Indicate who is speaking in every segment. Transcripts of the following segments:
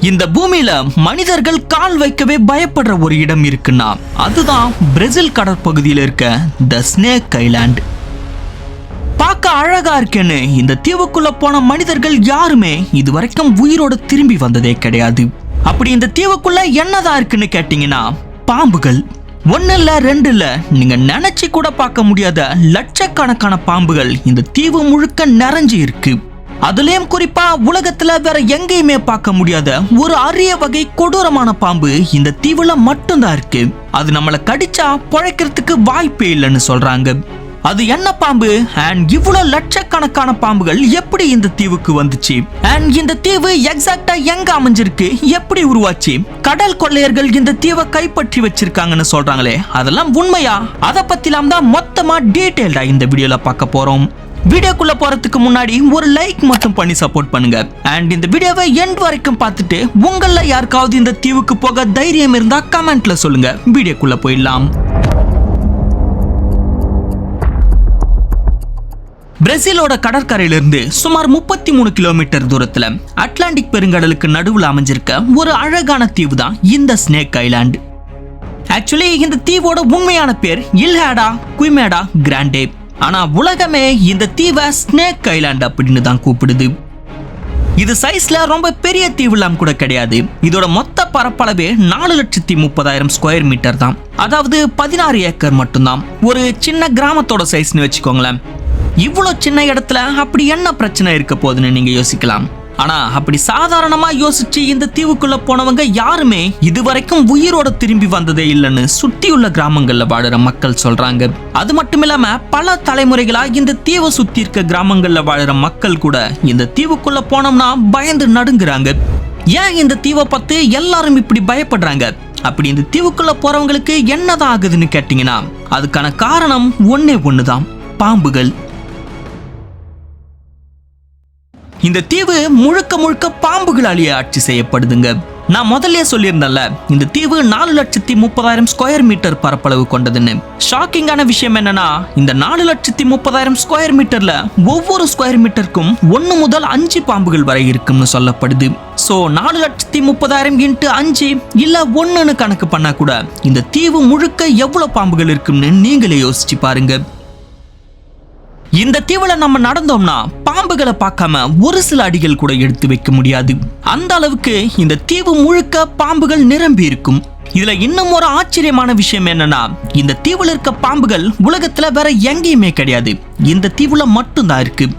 Speaker 1: இந்த பூமியில மனிதர்கள் கால் வைக்கவே பயப்படுற ஒரு இடம் இருக்குன்னா அதுதான் பிரேசில் கடற்பகுதியில் இருக்க த ஸ்னேக் ஐலாண்ட். பார்க்க அழகா இருக்கேன்னு இந்த தீவுக்குள்ள போன மனிதர்கள் யாருமே இதுவரைக்கும் உயிரோட திரும்பி வந்ததே கிடையாது. அப்படி இந்த தீவுக்குள்ள என்னதான் இருக்குன்னு கேட்டீங்கன்னா பாம்புகள். ஒன்னு இல்ல ரெண்டு இல்ல, நீங்க நினைச்சு கூட பார்க்க முடியாத லட்சக்கணக்கான பாம்புகள் இந்த தீவு முழுக்க நிறைஞ்சு இருக்கு. அதுலயும் குறிப்பா உலகத்துல வேற எங்கேயுமே பார்க்க முடியாத ஒரு அரிய வகை கொடூரமான பாம்பு இந்த தீவுல மட்டும்தான் இருக்கு. அது நம்மள கடிச்சா பொழைக்கிறதுக்கு வாய்ப்பே இல்லைன்னு சொல்றாங்க. அது என்ன பாம்பு அண்ட் இவ்வளவு லட்சக்கணக்கான பாம்புகள் எப்படி இந்த தீவுக்கு வந்துச்சு அண்ட் இந்த தீவு எக்ஸாக்டா எங்க அமைஞ்சிருக்கு, எப்படி உருவாச்சு, கடல் கொள்ளையர்கள் இந்த தீவை கைப்பற்றி வச்சிருக்காங்கன்னு சொல்றாங்களே அதெல்லாம் உண்மையா? அதை பத்திலாம் தான் மொத்தமா டீடைல்டா இந்த வீடியோல பார்க்க போறோம். வீடியோக்குள்ள போறதுக்கு முன்னாடி ஒரு லைக் மட்டும் பண்ணி சப்போர்ட் பண்ணுங்க அண்ட் இந்த வீடியோவை எண்ட் வரைக்கும் பார்த்துட்டு உங்கள யாருக்காவது இந்த தீவுக்கு போக தைரியம் இருந்தா கமெண்ட்ல சொல்லுங்க. வீடியோக்குள்ள போயிடலாம். பிரேசிலோட கடற்கரையிலிருந்து சுமார் 33 கிலோமீட்டர் தூரத்துல அட்லாண்டிக் பெருங்கடலுக்கு நடுவுல அமைஞ்சிருக்க ஒரு அழகான தீவு தான் இந்த ஸ்னேக் ஐலாண்ட். ஆக்சுவலி இந்த தீவோட உண்மையான பேர் இல்ஹாடா குய்மேடா கிராண்டே. ஆனா உலகமே இந்த தீவை ஸ்னேக் ஐலாண்ட் அப்படின்னு தான் கூப்பிடுது. இது சைஸ்ல ரொம்ப பெரிய தீவுலாம் கூட கிடையாது. இதோட மொத்த பரப்பளவே 4,30,000 ஸ்கொயர் மீட்டர் தான். அதாவது 16 ஏக்கர் மட்டும்தான். ஒரு சின்ன கிராமத்தோட சைஸ்னு வச்சுக்கோங்களேன். இவ்வளவு சின்ன இடத்துல அப்படி என்ன பிரச்சனை இருக்க போகுதுன்னு நீங்க யோசிக்கலாம். ஆனா அப்படி சாதாரணமா யோசிச்சு இந்த தீவுக்குள்ள போனவங்க யாருமே இதுவரைக்கும் உயிரோட திரும்பி வந்ததே இல்லைன்னு சுத்தியுள்ள கிராமங்கள்ல வாழுற மக்கள் சொல்றாங்க. அது மட்டும் இல்லாம பல தலைமுறைகளா இந்த தீவை சுத்தி இருக்க கிராமங்கள்ல வாழுற மக்கள் கூட இந்த தீவுக்குள்ள போனோம்னா பயந்து நடுங்குறாங்க. ஏன் இந்த தீவை பார்த்து எல்லாரும் இப்படி பயப்படுறாங்க? அப்படி இந்த தீவுக்குள்ள போறவங்களுக்கு என்னதான் ஆகுதுன்னு கேட்டீங்கன்னா அதுக்கான காரணம் ஒன்னே ஒண்ணுதான், பாம்புகள். இந்த தீவு முழுக்க முழுக்க பாம்புகளாலேயே ஆட்சி செய்யப்படுதுங்க. நான் முதல்ல சொல்லியிருந்தேன்ல இந்த தீவு 4,30,000 ஸ்கொயர் மீட்டர் பரப்பளவு கொண்டதுன்னு. ஷாக்கிங்கான விஷயம் என்னன்னா இந்த 4,30,000 ஸ்கொயர் மீட்டர்ல ஒவ்வொரு ஸ்கொயர் மீட்டருக்கும் 1 முதல் 5 பாம்புகள் வரை இருக்கும்னு சொல்லப்படுது. சோ 4,30,000 இன்ட்டு 5 இல்ல 1ன்னு கணக்கு பண்ணா கூட இந்த தீவு முழுக்க எவ்வளவு பாம்புகள் இருக்கும்னு நீங்களே யோசிச்சு பாருங்க. இந்த தீவுல நம்ம நடந்தோம்னா பாம்புகளை பார்க்காம ஒரு சில அடிகள் கூட எடுத்து வைக்க முடியாது. அந்த அளவுக்கு இந்த தீவு முழுக்க பாம்புகள் நிரம்பி இருக்கும். இதுல இன்னும் ஒரு ஆச்சரியமான விஷயம் என்னன்னா இந்த தீவுல இருக்க பாம்புகள் உலகத்துல வேற எங்கேயுமே கிடையாது, இந்த தீவுல மட்டும்தான் இருக்கு.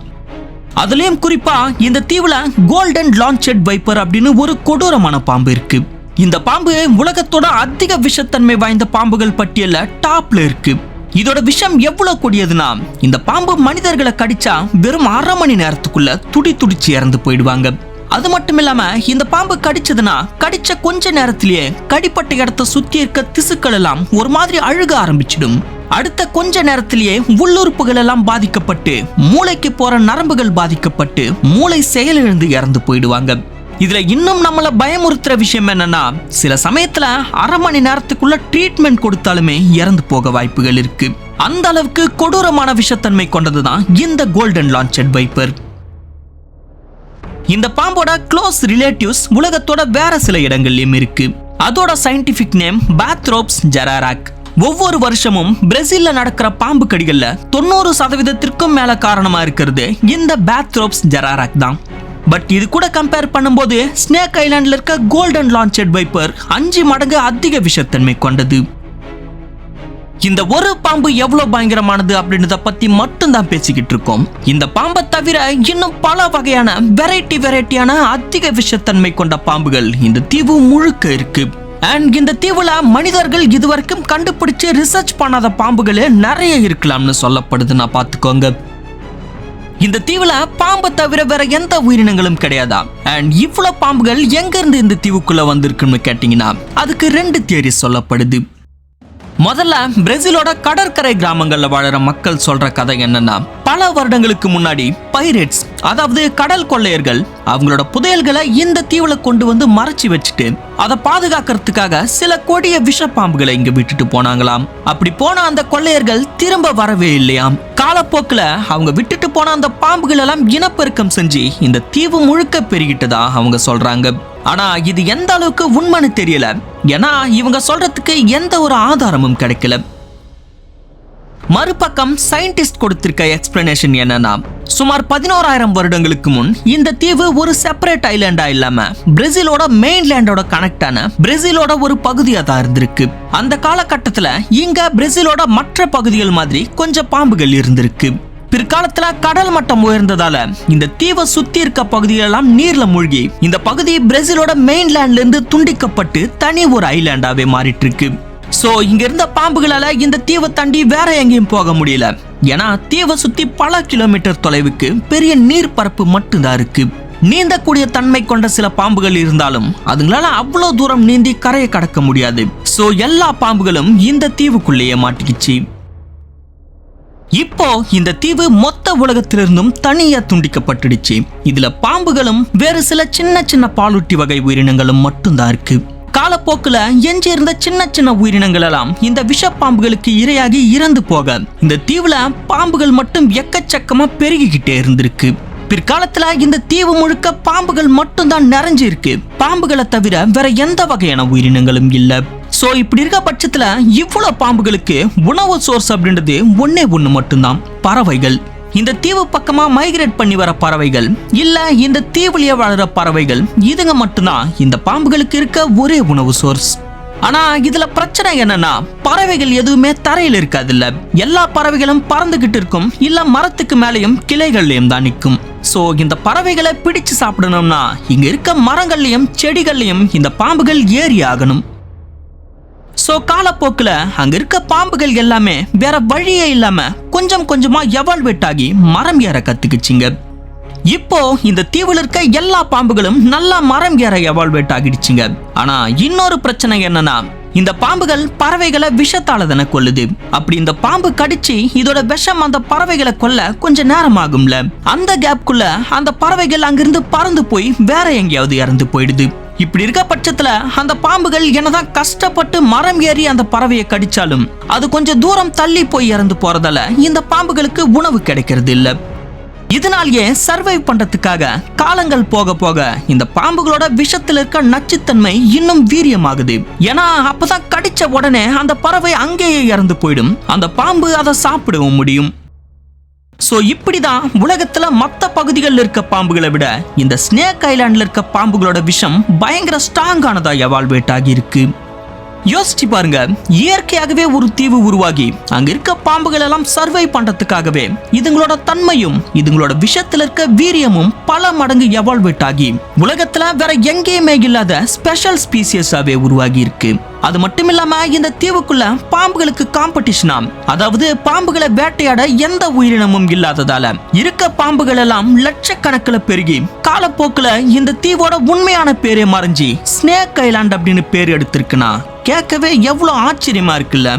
Speaker 1: அதுலயும் குறிப்பா இந்த தீவுல கோல்டன் லான்செட் வைப்பர் அப்படின்னு ஒரு கொடூரமான பாம்பு இருக்கு. இந்த பாம்பு உலகத்தோட அதிக விஷத்தன்மை வாய்ந்த பாம்புகள் பட்டியல்ல டாப்ல இருக்கு. இதோட விஷம் எவ்வளவு கொடியதுன்னா இந்த பாம்பு மனிதர்களை கடிச்சா வெறும் 1/2 மணி நேரத்துக்குள்ள துடிச்சு இறந்து போயிடுவாங்க. அது மட்டும் இல்லாம இந்த பாம்பு கடிச்சதுன்னா கடிச்ச கொஞ்ச நேரத்திலேயே கடிப்பட்ட இடத்தை சுத்தி இருக்க திசுக்கள் எல்லாம் ஒரு மாதிரி அழுக ஆரம்பிச்சிடும். அடுத்த கொஞ்ச நேரத்திலேயே உள்ளுறுப்புகள் எல்லாம் பாதிக்கப்பட்டு மூளைக்கு போற நரம்புகள் பாதிக்கப்பட்டு மூளை செயலிழந்து இறந்து போயிடுவாங்க. இதுல இன்னும் நம்மள பயமுறுத்துற விஷயம் என்னன்னா சில சமயத்துல 1/2 மணி நேரத்துக்குள்ள ட்ரீட்மெண்ட் கொடுத்தாலுமே இறந்து போக வாய்ப்புகள் இருக்கு. அந்த அளவுக்கு கொடூரமான விஷத்தன்மை கொண்டதுதான் இந்த கோல்டன் லான்செட் வைப்பர். இந்த பாம்போட க்ளோஸ் ரிலேட்டிவ்ஸ் உலகத்தோட வேற சில இடங்கள்லயும் இருக்கு. அதோட சயின்டிபிக் நேம் பாத்ரோப்ஸ் ஜெராராக். ஒவ்வொரு வருஷமும் பிரேசில்ல நடக்கிற பாம்பு கடிகள்ல 90% மேல காரணமா இருக்கிறது இந்த பாத்ரோப்ஸ் ஜெராராக் தான். பட் இது கூட கம்பேர் பண்ணும்போது ஸ்னேக் ஐலாண்ட்ல இருக்க கோல்டன் லான்செட் வைப்பர் 5 மடங்கு அதிக விஷத்தன்மை கொண்டது. இந்த ஒரு பாம்பு எவ்வளவு பயங்கரமானது அப்படின்றத பத்தி மட்டும் தான் பேசிக்கிட்டு இருக்கோம். இந்த பாம்பை தவிர இன்னும் பல வகையான வெரைட்டியான அதிக விஷத்தன்மை கொண்ட பாம்புகள் இந்த தீவு முழுக்க இருக்கு. அண்ட் இந்த தீவுல மனிதர்கள் இதுவரைக்கும் கண்டுபிடிச்சு ரிசர்ச் பண்ணாத பாம்புகளே நிறைய இருக்கலாம்னு சொல்லப்படுதுன்னா பாத்துக்கோங்க. இந்த தீவுல பாம்பை தவிர வேற எந்த உயிரினங்களும் கிடையாதா? அண்ட் இவ்வளவு பாம்புகள் எங்க இருந்து இந்த தீவுக்குள்ள வந்திருக்குன்னு கேட்டீங்கன்னா அதுக்கு 2 தியரி சொல்லப்படுது. முதல்ல பிரேசிலோட கடற்கரை கிராமங்கள்ல வாழற மக்கள் சொல்ற கதை என்னன்னா பல வருடங்களுக்கு முன்னாடி பைரேட்ஸ் அதாவது கடல் கொள்ளையர்கள் அவங்களோட புதையல்களை இந்த தீவுல கொண்டு வந்து மறைச்சு வச்சுட்டு அதை பாதுகாக்கிறதுக்காக சில கொடிய விஷ பாம்புகளை இங்க விட்டுட்டு போனாங்களாம். அப்படி போன அந்த கொள்ளையர்கள் திரும்ப வரவே இல்லையாம். காலப்போக்குல அவங்க விட்டுட்டு போன அந்த பாம்புகள் எல்லாம் இனப்பெருக்கம் செஞ்சு இந்த தீவு முழுக்க பெருகிட்டதா அவங்க சொல்றாங்க. ஆனா இது எந்த அளவுக்கு உண்மைன்னு தெரியல, ஏன்னா இவங்க சொல்றதுக்கு எந்த ஒரு ஆதாரமும் கிடைக்கல. மறுபக்கம் சயின்டிஸ்ட் கொடுத்திருக்க எக்ஸ்பிளனேஷன் என்னன்னா, சுமார் 11,000 வருடங்களுக்கு முன் இந்த தீவு ஒரு செப்பரேட் ஐலாண்டா இல்லாம பிரேசிலோட மெயின்லேண்டோட கனெக்டான பிரேசிலோட ஒரு பகுதியா தான் இருந்திருக்கு. அந்த காலகட்டத்துல இங்க பிரேசிலோட மற்ற பகுதிகள் மாதிரி கொஞ்சம் பாம்புகள் இருந்திருக்கு. பிற்காலத்துல கடல் மட்டம் உயர்ந்ததால இந்த தீவை சுத்தி இருக்க பகுதியெல்லாம் நீர்ல மூழ்கி இந்த பகுதி பிரேசிலோட மெயின்லேண்ட்ல இருந்து துண்டிக்கப்பட்டு தனி ஒரு ஐலாண்டாவே மாறிட்டு இருக்கு. சோ இங்க இருந்த பாம்புகளால இந்த தீவை தாண்டி வேற எங்கேயும் போக முடியல, ஏன்னா தீவை சுத்தி பல கிலோமீட்டர் தொலைவுக்கு பெரிய நீர் பரப்பு மட்டும்தான் இருக்கு. நீந்தக்கூடிய தன்மை கொண்ட சில பாம்புகள் இருந்தாலும் அதுங்களால அவ்வளவு தூரம் நீந்தி கரையை கடக்க முடியாது. சோ எல்லா பாம்புகளும் இந்த தீவுக்குள்ளேயே மாட்டிக்கிச்சு. இப்போ இந்த தீவு மொத்த உலகத்திலிருந்தும் தனியா துண்டிக்கப்பட்டுடுச்சு. இதுல பாம்புகளும் வேறு சில சின்ன சின்ன பாலூட்டி வகை உயிரினங்களும் மட்டும்தான் இருக்கு. காலப்போக்குல எஞ்சி இருந்த சின்ன சின்ன உயிரினங்கள் எல்லாம் இந்த விஷப்பாம்புகளுக்கு இரையாகி இறந்து போக இந்த தீவுல பாம்புகள் மட்டும் எக்கச்சக்கமா பெருகிக்கிட்டே இருந்திருக்கு. பிற்காலத்துல இந்த தீவு முழுக்க பாம்புகள் மட்டும்தான் நிறைஞ்சு இருக்கு. பாம்புகளை தவிர வேற எந்த வகையான உயிரினங்களும் இல்ல. சோ இப்படி இருக்க பட்சத்துல இவ்வளவு பாம்புகளுக்கு உணவு சோர்ஸ் அப்படின்றது ஒண்ணு மட்டும்தான், பறவைகள். இந்த தீவு பக்கமா மைக்ரேட் பண்ணி வர பறவைகள் இல்ல இந்த தீவுலயே வளர பறவைகள், இதுங்க மட்டும்தான் இந்த பாம்புகளுக்கு இருக்க ஒரே உணவு சோர்ஸ். ஆனா இதுல பிரச்சனை என்னன்னா, பறவைகள் எதுவுமே தரையில் இருக்காது இல்ல, எல்லா பறவைகளும் பறந்துகிட்டு இருக்கும், இல்ல மரத்துக்கு மேலையும் கிளைகள்லயும் தான் நிற்கும். சோ இந்த பறவைகளை பிடிச்சு சாப்பிடணும்னா இங்க இருக்க மரங்கள்லயும் செடிகள்லயும் இந்த பாம்புகள் ஏறி ஆகணும். சோ காலப்போக்குல அங்க இருக்க பாம்புகள் எல்லாமே வேற வழியே இல்லாம கொஞ்சம் கொஞ்சமா எவால்வேட் ஆகி மரம் ஏற கத்துக்குச்சுங்க. இப்போ இந்த தீவுல இருக்க எல்லா பாம்புகளும் நல்லா மரம் ஏற எவால்வேட் ஆகிடுச்சுங்க. ஆனா இன்னொரு பிரச்சனை என்னன்னா, இந்த பாம்புகள் பறவைகளை விஷத்தால தானே கொல்லுது. அப்படி இந்த பாம்பு கடிச்சு இதோட விஷம் அந்த பறவைகளை கொல்ல கொஞ்சம் நேரம் ஆகும்ல, அந்த கேப்குள்ள அந்த பறவைகள் அங்கிருந்து பறந்து போய் வேற எங்கேயாவது இறந்து போயிடுது. இப்படி இருக்க பட்சத்துல அந்த பாம்புகள் என்னதான் கஷ்டப்பட்டு மரம் ஏறி அந்த பறவையை கடிச்சாலும் அது கொஞ்சம் தூரம் தள்ளி போய் இறந்து போறதால இந்த பாம்புகளுக்கு உணவு கிடைக்கிறது இல்ல. இதனாலேயே சர்வைவ் பண்றதுக்காக காலங்கள் போக போக இந்த பாம்புகளோட விஷத்துல இருக்க நச்சுத்தன்மை இன்னும் வீரியமாகுது. ஏன்னா அப்பதான் கடிச்ச உடனே அந்த பறவை அங்கேயே இறந்து போயிடும், அந்த பாம்பு அதை சாப்பிடவும் முடியும். சோ இப்படிதான் உலகத்துல மத்த பகுதிகளில் இருக்க பாம்புகளை விட இந்த ஸ்னேக் ஐலாண்ட்ல இருக்க பாம்புகளோட விஷம் பயங்கர ஸ்ட்ராங்கானதா எவால்வேட் ஆகி இருக்கு. யோசிச்சு பாருங்க, இயற்கையாகவே ஒரு தீவு உருவாகி அங்க இருக்க பாம்புகள் எல்லாம் சர்வை பண்றதுக்காகவே இதுங்களோட தன்மையும் இதுங்களோட விஷத்துல இருக்க வீரியமும் பல மடங்கு எவால்வேட் ஆகி உலகத்துல வேற எங்கேயுமே இல்லாத ஸ்பெஷல் ஸ்பீசியஸாவே உருவாகி இருக்கு. அது மட்டும் இல்லாம இந்த தீவுக்குள்ள பாம்புகளுக்கு காம்படிஷனா, அதாவது பாம்புகளை வேட்டையாட எந்த உயிரினமும் இல்லாததால இருக்க பாம்புகள் எல்லாம் லட்சக்கணக்கில் பெருகி காலப்போக்குல இந்த தீவோட உண்மையான பேரே மறைஞ்சி ஸ்னேக் ஐலாண்ட் அப்படின்னு பேர் எடுத்திருக்குன்னா கேட்கவே எவ்வளவு ஆச்சரியமா இருக்குல்ல.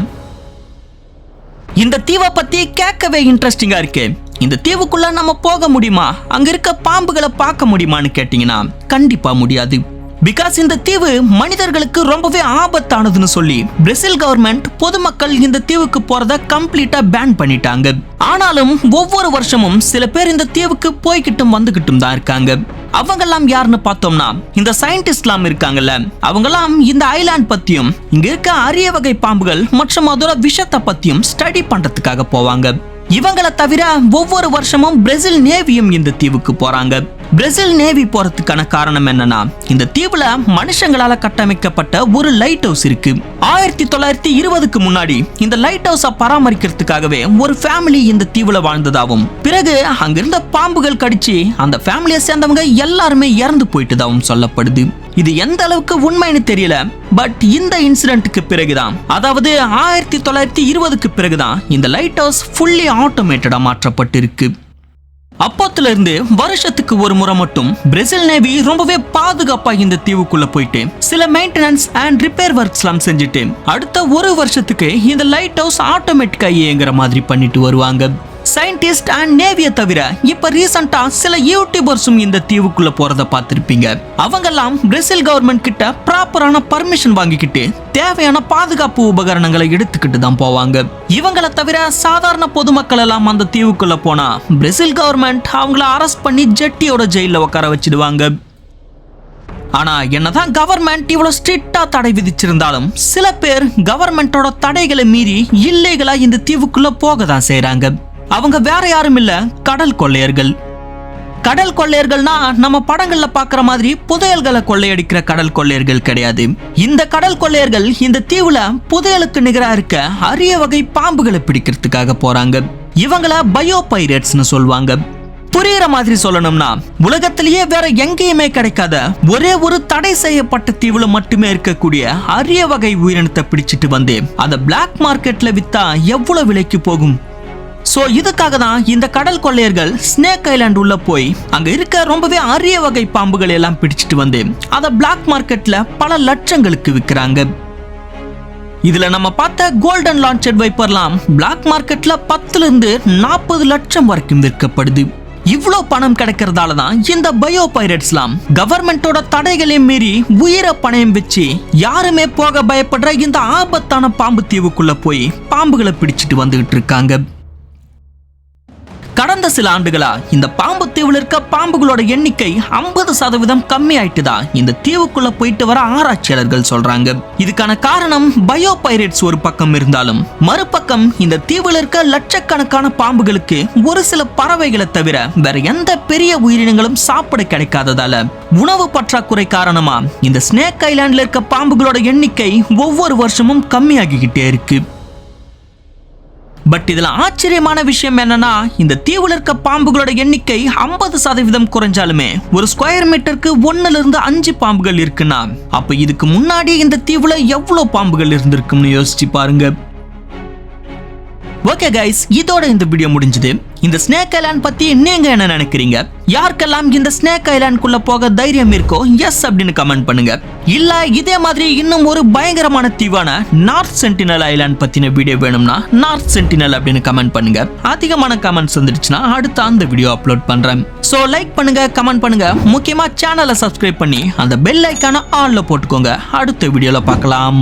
Speaker 1: இந்த தீவை பத்தி கேட்கவே இன்ட்ரெஸ்டிங்கா இருக்கு. இந்த தீவுக்குள்ள நம்ம போக முடியுமா, அங்க இருக்க பாம்புகளை பார்க்க முடியுமான்னு கேட்டீங்கன்னா கண்டிப்பா முடியாது. பிகாஸ் இந்த தீவு மனிதர்களுக்கு ரொம்பவே ஆபத்தானதுன்னு சொல்லி பிரேசில் கவர்மெண்ட் பொதுமக்கள் இந்த தீவுக்கு போறத கம்ப்ளீட்டா பேன் பண்ணிட்டாங்க. ஆனாலும் ஒவ்வொரு வருஷமும் சில பேர் இந்த தீவுக்கு போய்கிட்டும் வந்துகிட்டும் தான் இருக்காங்க. அவங்கெல்லாம் யாருன்னு பார்த்தோம்னா இந்த சயின்டிஸ்ட்லாம் இருக்காங்கல்ல, அவங்கெல்லாம் இந்த ஐலாண்ட் பத்தியும் இங்க இருக்க அரிய வகை பாம்புகள் மற்றும் அதோட விஷத்தை பத்தியும் ஸ்டடி பண்றதுக்காக போவாங்க. இவங்களை தவிர ஒவ்வொரு வருஷமும் பிரேசில் நேவியும் இந்த தீவுக்கு போறாங்க. பிரேசில் நேவி போறதுக்கான காரணம் என்னன்னா, இந்த தீவுல மனுஷங்களால கட்டமைக்கப்பட்ட ஒரு லைட் ஹவுஸ் இருக்கு. 1920க்கு முன்னாடி இந்த லைட் ஹவுஸ பராமரிக்கிறதுக்காகவே ஒரு ஃபேமிலி இந்த தீவுல வாழ்ந்ததாகவும், பிறகு அங்கிருந்த பாம்புகள் கடிச்சு அந்த ஃபேமிலியை சேர்ந்தவங்க எல்லாருமே இறந்து போயிட்டதாகவும் சொல்லப்படுது. இது எந்த அளவுக்கு உண்மைன்னு தெரியல, பட் இந்த இன்சிடென்ட்க்கு பிறகுதான், அதாவது 1920க்கு பிறகுதான் இந்த லைட் ஹவுஸ் ஃபுல்லி ஆட்டோமேட்டடா மாற்றப்பட்டிருக்கு. அப்போத்துல இருந்து வருஷத்துக்கு ஒரு முறை மட்டும் பிரேசில் நேவி ரொம்பவே பாதுகாப்பா இந்த தீவுக்குள்ள போயிட்டு சில மெயின்டெனன்ஸ் அண்ட் ரிப்பேர் ஒர்க்ஸ் எல்லாம் செஞ்சுட்டு அடுத்த ஒரு வருஷத்துக்கு இந்த லைட் ஹவுஸ் ஆட்டோமேட்டிக்கா இயங்குற மாதிரி பண்ணிட்டு வருவாங்க. சயின்டிஸ்ட் அண்ட் நேவியை தவிர இப்ப ரீசெண்டா சில யூடியூபர்ஸும் இந்த தீவுக்குள்ள போறத பார்த்திருப்பீங்க. அவங்கெல்லாம் பிரேசில் கவர்மெண்ட் கிட்ட ப்ராப்பரான பர்மிஷன் வாங்கிக்கிட்டு தேவையான பாதுகாப்பு உபகரணங்களை எடுத்துக்கிட்டு தான் போவாங்க. இவங்களை தவிர சாதாரண பொதுமக்கள் எல்லாம் அந்த தீவுக்குள்ள போனா பிரேசில் கவர்மெண்ட் அவங்கள அரெஸ்ட் பண்ணி ஜெட்டியோட ஜெயில உட்கார வச்சிடுவாங்க. ஆனா என்னதான் கவர்மெண்ட் இவ்வளவு ஸ்ட்ரிக்டா தடை விதிச்சிருந்தாலும் சில பேர் கவர்மெண்டோட தடைகளை மீறி இல்லீகலா இந்த தீவுக்குள்ள போக தான் செய்றாங்க. அவங்க வேற யாரும் இல்ல, கடல் கொள்ளையர்கள். கடல் கொள்ளையர்கள்னா நம்ம படங்கள்ல பாக்குற மாதிரி புதையல்களை கொள்ளையடிக்கிற கடல் கொள்ளையர்கள் கிடையாது. இந்த கடல் கொள்ளையர்கள் இந்த தீவுல புதையலுக்கு நிகரா இருக்க அரிய வகை பாம்புகளை பிடிக்கிறதுக்காக போறாங்க. இவங்கள பயோ பைரேட்ஸ்னு சொல்லுவாங்க. புரியுற மாதிரி சொல்லணும்னா உலகத்திலேயே வேற எங்கேயுமே கிடைக்காத ஒரே ஒரு தடை செய்யப்பட்ட தீவுல மட்டுமே இருக்கக்கூடிய அரிய வகை உயிரினத்தை பிடிச்சிட்டு வந்து அந்த பிளாக் மார்க்கெட்ல வித்தா எவ்வளவு விலைக்கு போகும். சோ இதுக்காக தான் இந்த கடல் கொள்ளையர்கள் ஸ்னேக் ஐலாண்ட் உள்ள போய் அங்க இருக்க ரொம்பவே அரிய வகை பாம்புகள் எல்லாம் பிடிச்சிட்டு வந்து அத பிளாக் மார்க்கெட்ல பல லட்சங்களுக்கு விற்கிறாங்க. இதுல நம்ம பார்த்த கோல்டன் லான்ச்சட் வைப்பர்லாம் பிளாக் மார்க்கெட்ல 10 இருந்து 40 லட்சம் வரைக்கும் விற்கப்படுது. இவ்ளோ பணம் கிடைக்கிறதால தான் இந்த பயோ பைரேட்ஸ்லாம் கவர்மெண்டோட தடைகளை மீறி உயிரை பணயம் வச்சு யாருமே போக பயப்படுற இந்த ஆபத்தான பாம்பு தீவுக்குள்ள போய் பாம்புகளை பிடிச்சிட்டு வந்துகிட்டு இருக்காங்க. கடந்த சில ஆண்டுகளா இந்த பாம்பு தீவுல இருக்க பாம்புகளோட எண்ணிக்கை 50% கம்மி ஆயிட்டுதா இந்த தீவுக்குள்ள போயிட்டு வர ஆராய்ச்சியாளர்கள் சொல்றாங்க. இதுக்கான காரணம் பயோ பைரேட்ஸ் ஒரு பக்கம் இருந்தாலும் மறுபக்கம் இந்த தீவுல இருக்க லட்சக்கணக்கான பாம்புகளுக்கு ஒரு சில பறவைகளை தவிர வேற எந்த பெரிய உயிரினங்களும் சாப்பிட கிடைக்காததால உணவு பற்றாக்குறை காரணமா இந்த ஸ்னேக் ஐலாண்ட்ல இருக்க பாம்புகளோட எண்ணிக்கை ஒவ்வொரு வருஷமும் கம்மியாகிக்கிட்டே இருக்கு. பட் இதுல ஆச்சரியமான விஷயம் என்னன்னா இந்த தீவுல இருக்க பாம்புகளோட எண்ணிக்கை 50% குறைஞ்சாலுமே ஒரு ஸ்கொயர் மீட்டருக்கு 1 இருந்து 5 பாம்புகள் இருக்குன்னா அப்ப இதுக்கு முன்னாடி இந்த தீவுல எவ்வளவு பாம்புகள் இருந்திருக்கும்னு யோசிச்சு பாருங்க. ஓகே கைஸ், இதோட இந்த வீடியோ முடிஞ்சது. இந்த ஸ்னேக் ஐலாண்ட் பத்தி நீங்க என்ன நினைக்கிறீங்க? யாருக்கெல்லாம் இந்த ஸ்னேக் ஐலாண்ட் குள்ள போக தைரியம் இருக்கோ எஸ் அப்படின்னு கமெண்ட் பண்ணுங்க. இல்ல இதே மாதிரி இன்னும் ஒரு பயங்கரமான தீவான நார்த் சென்டினல் ஐலாண்ட் பத்தின வீடியோ வேணும்னா நார்த் சென்டினல் அப்படின்னு கமெண்ட் பண்ணுங்க. அதிகமான கமெண்ட்ஸ் வந்துடுச்சுன்னா அடுத்த அந்த வீடியோ அப்லோட் பண்றேன். சோ லைக் பண்ணுங்க, கமெண்ட் பண்ணுங்க, முக்கியமா சேனலை சப்ஸ்கிரைப் பண்ணி அந்த பெல் ஐகானை ஆன்ல போட்டுக்கோங்க. அடுத்த வீடியோல பார்க்கலாம்.